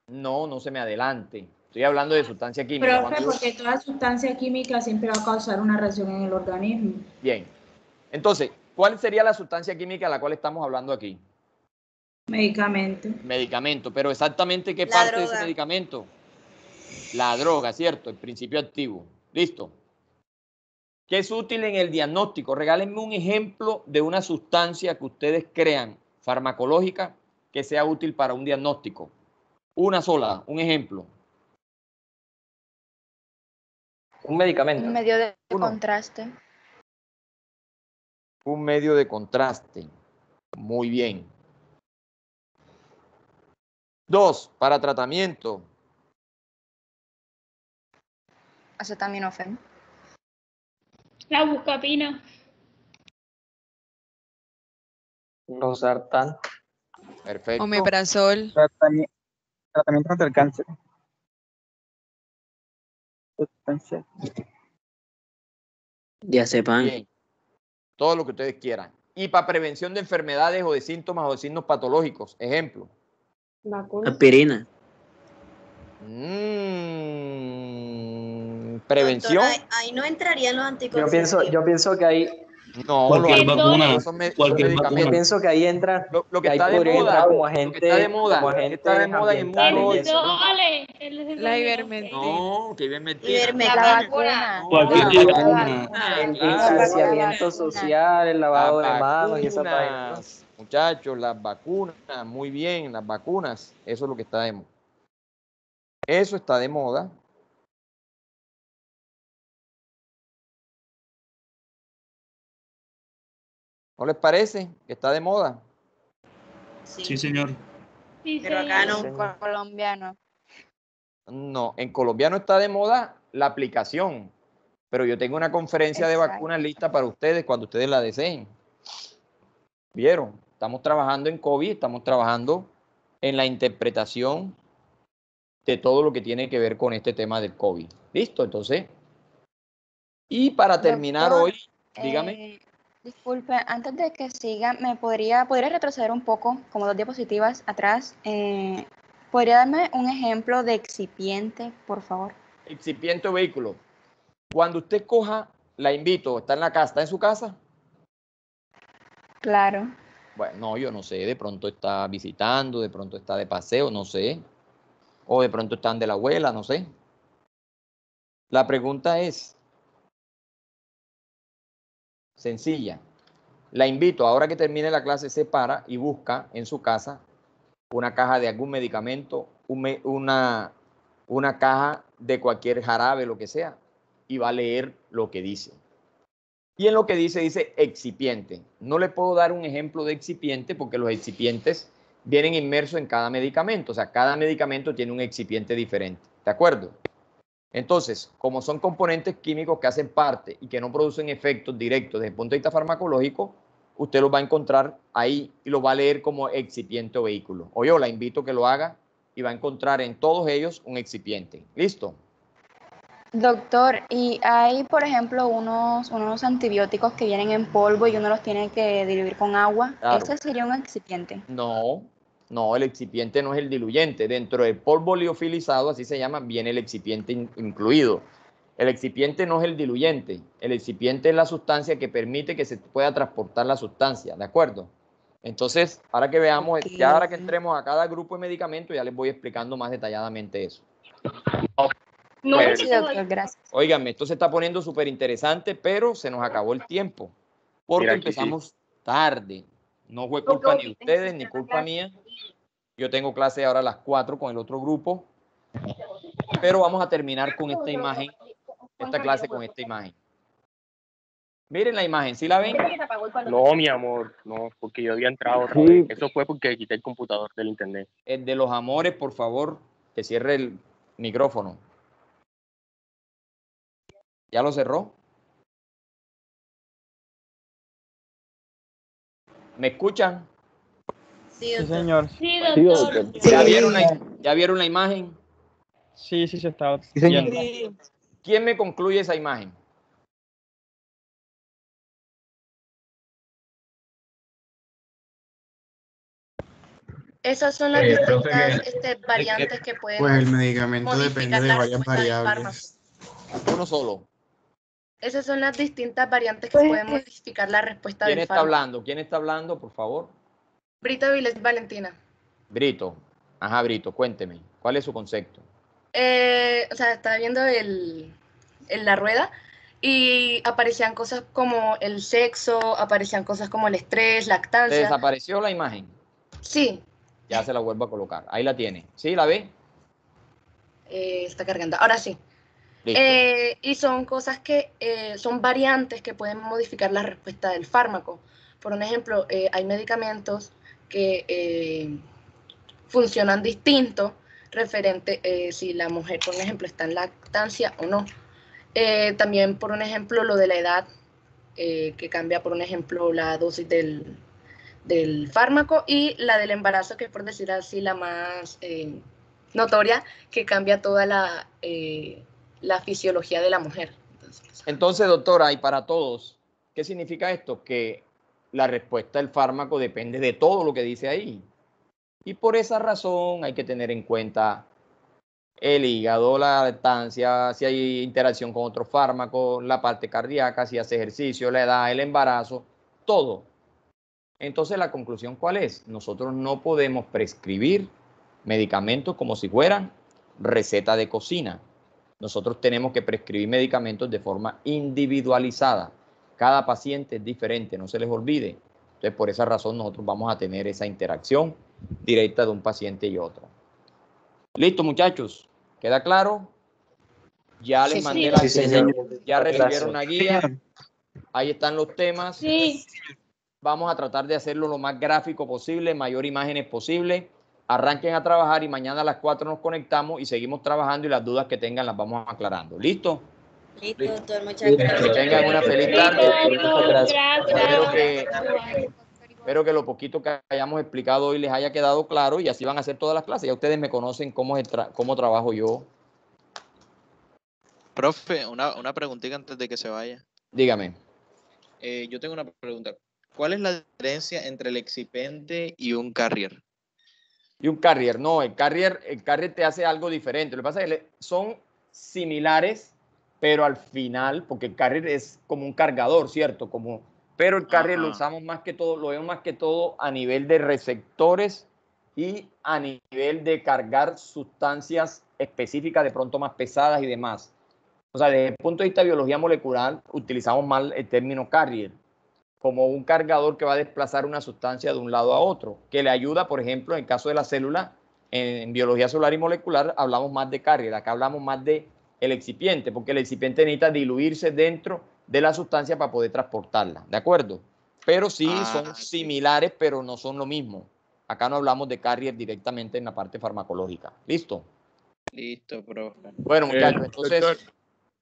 No, no se me adelante. Estoy hablando de sustancia química. Profe, porque toda sustancia química siempre va a causar una reacción en el organismo. Bien. Entonces, ¿cuál sería la sustancia química a la cual estamos hablando aquí? Medicamento. Medicamento, pero exactamente qué La parte de droga. ese medicamento. La droga, ¿cierto? El principio activo. Listo. ¿Qué es útil en el diagnóstico? Regálenme un ejemplo de una sustancia que ustedes crean farmacológica que sea útil para un diagnóstico. Una sola, un ejemplo. Un medicamento. Un medio de Uno. contraste. Un medio de contraste. Muy bien. 2, para tratamiento. Acetaminofén. La buscapina. Losartán. Perfecto. Omeprazol. Tratamiento contra el cáncer. Sustancia. Diazepam. Bien. Todo lo que ustedes quieran. Y para prevención de enfermedades o de síntomas o de signos patológicos. Ejemplo. Vacuna. Aspirina. Prevención. Doctor, ahí no entrarían los anticonceptivos. Yo pienso que ahí, No, Cualquier vacuna, son cualquier medicamentos. yo pienso que ahí entra, Lo que ahí está de podría moda, entrar como lo que agente, está de moda, como lo que agentes está de moda en el mundo ambientales y hoy. eso, ¿no? La ivermectina. No, que ivermectina. Ivermectina. Vacuna. Cualquier No, vacuna. El claro. distanciamiento social, el lavado de manos y esa vaina, ¿no? Vacunas, muchachos, las vacunas, muy bien, las vacunas, eso es lo que está de moda. Eso está de moda. ¿No les parece que está de moda? Sí, señor. Sí, Pero acá no. Señor. Colombiano. No, en colombiano está de moda la aplicación, pero yo tengo una conferencia de Exacto. vacunas lista para ustedes cuando ustedes la deseen. ¿Vieron? Estamos trabajando en COVID, estamos trabajando en la interpretación de todo lo que tiene que ver con este tema del COVID. ¿Listo? Entonces, y para terminar Doctor, hoy, dígame. Disculpe, antes de que siga, podría retroceder un poco, como 2 diapositivas atrás? ¿Podría darme un ejemplo de excipiente, por favor? Excipiente o vehículo. Cuando usted coja, la invito, está en la casa, ¿está en su casa? Claro. Bueno, no, yo no sé, de pronto está visitando, de pronto está de paseo, no sé. O de pronto están de la abuela, no sé. La pregunta es sencilla. La invito, ahora que termine la clase, se para y busca en su casa una caja de algún medicamento, una caja de cualquier jarabe, lo que sea, y va a leer lo que dice. Y en lo que dice excipiente. No le puedo dar un ejemplo de excipiente porque los excipientes vienen inmersos en cada medicamento. O sea, cada medicamento tiene un excipiente diferente. ¿De acuerdo? Entonces, como son componentes químicos que hacen parte y que no producen efectos directos desde el punto de vista farmacológico, usted los va a encontrar ahí y los va a leer como excipiente o vehículo. O yo la invito a que lo haga y va a encontrar en todos ellos un excipiente. ¿Listo? Doctor, y hay, por ejemplo, unos antibióticos que vienen en polvo y uno los tiene que diluir con agua. Claro. ¿Ese sería un excipiente? No, el excipiente no es el diluyente. Dentro del polvo liofilizado, así se llama, viene el excipiente incluido. El excipiente no es el diluyente. El excipiente es la sustancia que permite que se pueda transportar la sustancia, ¿de acuerdo? Entonces, ahora que veamos, Ok. ya ahora que entremos a cada grupo de medicamentos, ya les voy explicando más detalladamente eso. No, Bueno, Sí, doctor, gracias. óigame, esto se está poniendo súper interesante, pero se nos acabó el tiempo, porque Mira, aquí empezamos tarde. No fue culpa ni de ustedes, ni culpa mía. Yo tengo clase ahora a las 4 con el otro grupo, pero vamos a terminar con esta imagen esta clase con esta imagen. Miren la imagen, ¿sí la ven? No, mi amor, no, porque yo había entrado otra vez. Eso fue porque quité el computador del internet. El de los amores, por favor, que cierre el micrófono. ¿Ya lo cerró? ¿Me escuchan? Sí, Sí, señor. Sí, doctor. ¿Ya vieron la imagen? Sí, se está viendo. viendo. ¿Quién me concluye esa imagen? Esas son las distintas variantes que pueden Pues el medicamento depende modificar de la varias respuesta del variables. Uno solo. Esas son las distintas variantes que pueden modificar la respuesta ¿Quién del está fármaco. hablando? ¿Quién está hablando, por favor? Brito Viles Valentina. Brito. Ajá, Brito, cuénteme. ¿Cuál es su concepto? O sea, estaba viendo la rueda y aparecían cosas como el sexo, aparecían cosas como el estrés, ¿Se lactancia. desapareció la imagen? Sí. Ya se la vuelvo a colocar. Ahí la tiene. ¿Sí? ¿La ve? Está cargando. Ahora sí. Listo. Y son cosas que son variantes que pueden modificar la respuesta del fármaco. Por un ejemplo, hay medicamentos que funcionan distinto referente si la mujer, por ejemplo, está en lactancia o no. También, por un ejemplo, lo de la edad, que cambia, por un ejemplo, la dosis del fármaco, y la del embarazo, que es, por decir así, la más notoria, que cambia toda la fisiología de la mujer. Entonces, doctora, y para todos, ¿qué significa esto? Que la respuesta del fármaco depende de todo lo que dice ahí. Y por esa razón hay que tener en cuenta el hígado, la lactancia, si hay interacción con otros fármacos, la parte cardíaca, si hace ejercicio, la edad, el embarazo, todo. Entonces, ¿la conclusión cuál es? Nosotros no podemos prescribir medicamentos como si fueran receta de cocina. Nosotros tenemos que prescribir medicamentos de forma individualizada. Cada paciente es diferente, no se les olvide. Entonces, por esa razón, nosotros vamos a tener esa interacción directa de un paciente y otro. Listo, muchachos. ¿Queda claro? Ya les mandé la guía. Ya recibieron la guía. Ahí están los temas. Sí. Vamos a tratar de hacerlo lo más gráfico posible, mayor imágenes posible. Arranquen a trabajar y mañana a las 4 nos conectamos y seguimos trabajando y las dudas que tengan las vamos aclarando. ¿Listo? Listo, doctor. Muchas gracias. Que tengan una feliz tarde. Gracias. Espero que lo poquito que hayamos explicado hoy les haya quedado claro y así van a hacer todas las clases. Ya ustedes me conocen cómo trabajo yo. Profe, una preguntita antes de que se vaya. Dígame. Yo tengo una pregunta. ¿Cuál es la diferencia entre el excipiente y un carrier? Y un carrier, no, el carrier te hace algo diferente. Lo que pasa es que son similares, pero al final, porque el carrier es como un cargador, ¿cierto? Pero el carrier lo usamos más que todo, lo vemos más que todo a nivel de receptores y a nivel de cargar sustancias específicas, de pronto más pesadas y demás. O sea, desde el punto de vista de biología molecular, utilizamos mal el término carrier, como un cargador que va a desplazar una sustancia de un lado a otro, que le ayuda, por ejemplo, en el caso de la célula, en biología celular y molecular, hablamos más de carrier, acá hablamos más de el excipiente, porque el excipiente necesita diluirse dentro de la sustancia para poder transportarla, ¿de acuerdo? Pero sí son similares, pero no son lo mismo. Acá no hablamos de carrier directamente en la parte farmacológica. ¿Listo? Listo, profe. Bueno, muchachos, entonces, doctor,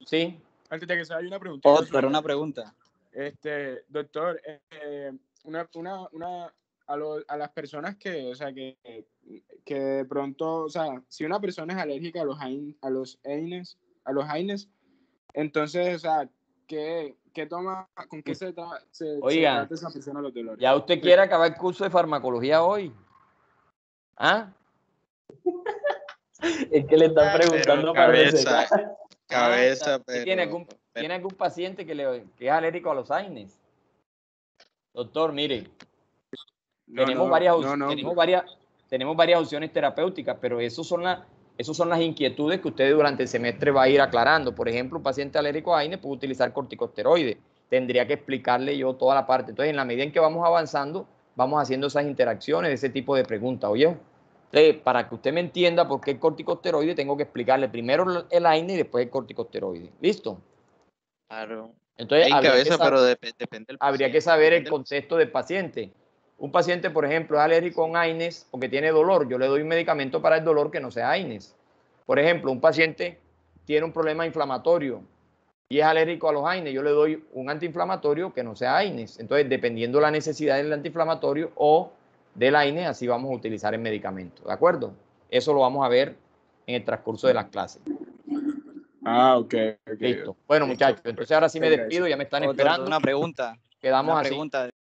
sí. antes de que se vaya una pregunta. Doctor, una pregunta. Doctor, a las personas que, o sea, que de pronto, o sea, si una persona es alérgica a los AINES, entonces, o sea, ¿qué toma, con qué se trata esa persona los dolores? ¿Ya usted quiere acabar el curso de farmacología hoy? ¿Ah? Es que le están preguntando para recetar. Cabeza, pero... ¿Tiene algún paciente que es alérgico a los AINES? Doctor, mire, tenemos varias opciones terapéuticas, pero esas son las inquietudes que usted durante el semestre va a ir aclarando. Por ejemplo, un paciente alérgico a AINES puede utilizar corticosteroides. Tendría que explicarle yo toda la parte. Entonces, en la medida en que vamos avanzando, vamos haciendo esas interacciones, ese tipo de preguntas, ¿oye? Entonces, para que usted me entienda por qué el corticosteroide, tengo que explicarle primero el AINE y después el corticosteroide. ¿Listo? Claro. Entonces, depende del habría que saber el contexto del paciente. Un paciente, por ejemplo, es alérgico a un AINES porque tiene dolor. Yo le doy un medicamento para el dolor que no sea AINES. Por ejemplo, un paciente tiene un problema inflamatorio y es alérgico a los AINES. Yo le doy un antiinflamatorio que no sea AINES. Entonces, dependiendo la necesidad del antiinflamatorio o del AINES, así vamos a utilizar el medicamento. ¿De acuerdo? Eso lo vamos a ver en el transcurso de las clases. Ok. Listo. Bueno, muchachos, entonces ahora sí me despido, ya me están esperando. Una pregunta. Quedamos Una así. pregunta.